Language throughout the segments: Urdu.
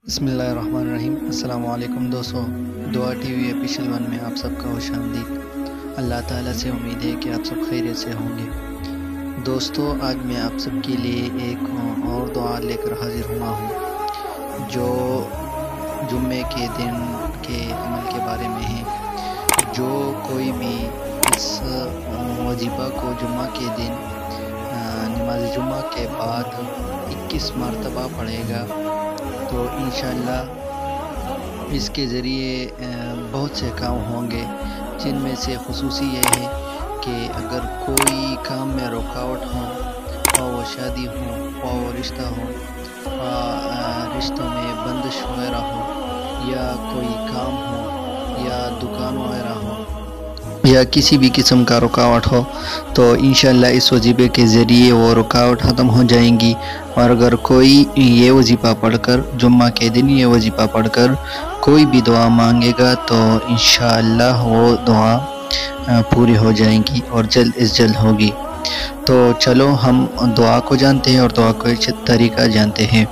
بسم اللہ الرحمن الرحیم۔ السلام علیکم دوستو، دعا ٹی وی آفیشیل 1 میں آپ سب کا خوش آمدید۔ اللہ تعالیٰ سے امید ہے کہ آپ سب خیریت سے ہوں گے۔ دوستو، آج میں آپ سب کے لیے ایک اور دعا لے کر حاضر ہوا ہوں جو جمعے کے دن کے عمل کے بارے میں ہے۔ جو کوئی بھی اس وظیفہ کو جمعہ کے دن نماز جمعہ کے بعد 21 مرتبہ پڑھے گا تو انشاءاللہ اس کے ذریعے بہت سے کام ہوں گے، جن میں سے خصوصی یہ ہے کہ اگر کوئی کام میں رکاوٹ ہو، اور وہ شادی ہو، اور وہ رشتہ ہو، رشتوں میں بندش وغیرہ ہو، یا کوئی کام ہو، یا دکان وغیرہ ہو، یا کسی بھی قسم کا رکاوٹ ہو، تو انشاءاللہ اس وظیفے کے ذریعے وہ رکاوٹ ختم ہو جائیں گی۔ اور اگر کوئی یہ وظیفہ پڑھ کر، جمعہ کے دن یہ وظیفہ پڑھ کر کوئی بھی دعا مانگے گا تو انشاءاللہ وہ دعا پوری ہو جائیں گی اور جلد از جلد ہوگی۔ تو چلو ہم دعا کو جانتے ہیں اور دعا کو طریقہ جانتے ہیں،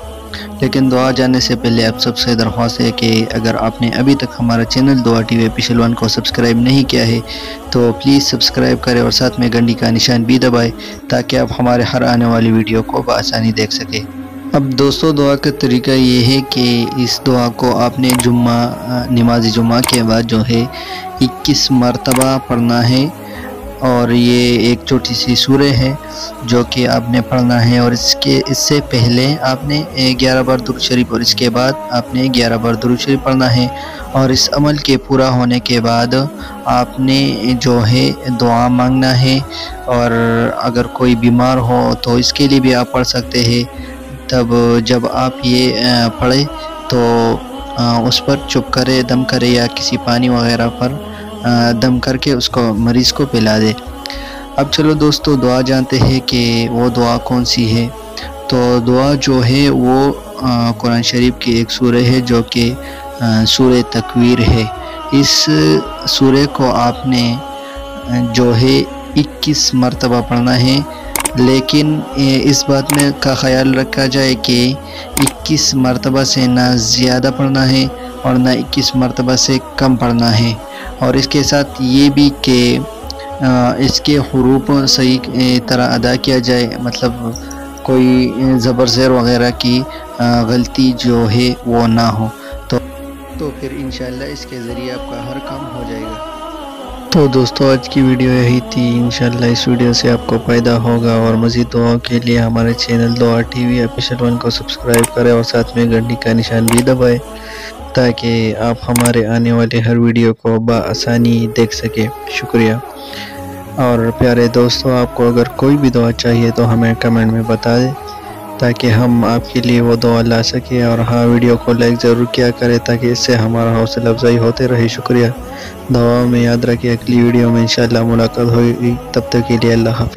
لیکن دعا جاننے سے پہلے آپ سب سے درخواست ہے کہ اگر آپ نے ابھی تک ہمارا چینل دعا ٹی وی آفیشیل 1 کو سبسکرائب نہیں کیا ہے تو پلیز سبسکرائب کریں اور ساتھ میں گھنٹی کا نشان بھی دبائیں تاکہ آپ ہمارے ہر آنے والی ویڈیو کو بآسانی دیکھ سکیں۔ اب دوستو، دعا کا طریقہ یہ ہے کہ اس دعا کو آپ نے نماز جمعہ کے بعد جو ہے 21 مرتبہ پڑھنا ہے، اور یہ ایک چھوٹی سی سورہ ہے جو کہ آپ نے پڑھنا ہے، اور اس سے پہلے آپ نے 11 بار درود شریف اور اس کے بعد آپ نے 11 بار درود شریف پڑھنا ہے۔ اور اس عمل کے پورا ہونے کے بعد آپ نے جو ہے دعا مانگنا ہے، اور اگر کوئی بیمار ہو تو اس کے لیے بھی آپ پڑھ سکتے ہیں۔ تب جب آپ یہ پڑھیں تو اس پر چپ کرے، دم کرے، یا کسی پانی وغیرہ پر دم کر کے اس کو مریض کو پلا دے۔ اب چلو دوستو، دعا جانتے ہیں کہ وہ دعا کون سی ہے۔ تو دعا جو ہے وہ قرآن شریف کی ایک سورہ ہے جو کہ سورہ تکویر ہے۔ اس سورہ کو آپ نے جو ہے 21 مرتبہ پڑھنا ہے، لیکن اس بات میں کا خیال رکھا جائے کہ 21 مرتبہ سے نہ زیادہ پڑھنا ہے اور نہ 21 مرتبہ سے کم پڑھنا ہے۔ اور اس کے ساتھ یہ بھی کہ اس کے حروف صحیح طرح ادا کیا جائے، مطلب کوئی زبر زیر وغیرہ کی غلطی جو ہے وہ نہ ہو، تو پھر انشاءاللہ اس کے ذریعے آپ کا ہر کام ہو جائے گا۔ تو دوستو، آج کی ویڈیو یہی تھی۔ انشاءاللہ اس ویڈیو سے آپ کو فائدہ ہوگا، اور مزید دعاؤں کے لیے ہمارے چینل دعا ٹی وی آفیشیل 1 کو سبسکرائب کریں اور ساتھ میں گھنٹی کا نشان بھی دبائیں تاکہ آپ ہمارے آنے والے ہر ویڈیو کو بآسانی دیکھ سکیں۔ شکریہ۔ اور پیارے دوستو، آپ کو اگر کوئی بھی دعا چاہیے تو ہمیں کمنٹ میں بتا دیں تاکہ ہم آپ کے لیے وہ دعا لا سکیں، اور ویڈیو کو لائک ضرور کیا کریں تاکہ اس سے ہمارا حوصلہ افزائی ہوتے رہے۔ شکریہ۔ دعا میں یاد رکھیں، اگلی ویڈیو میں انشاءاللہ ملاقات ہوگی، تب تک کے لیے اللہ حافظ۔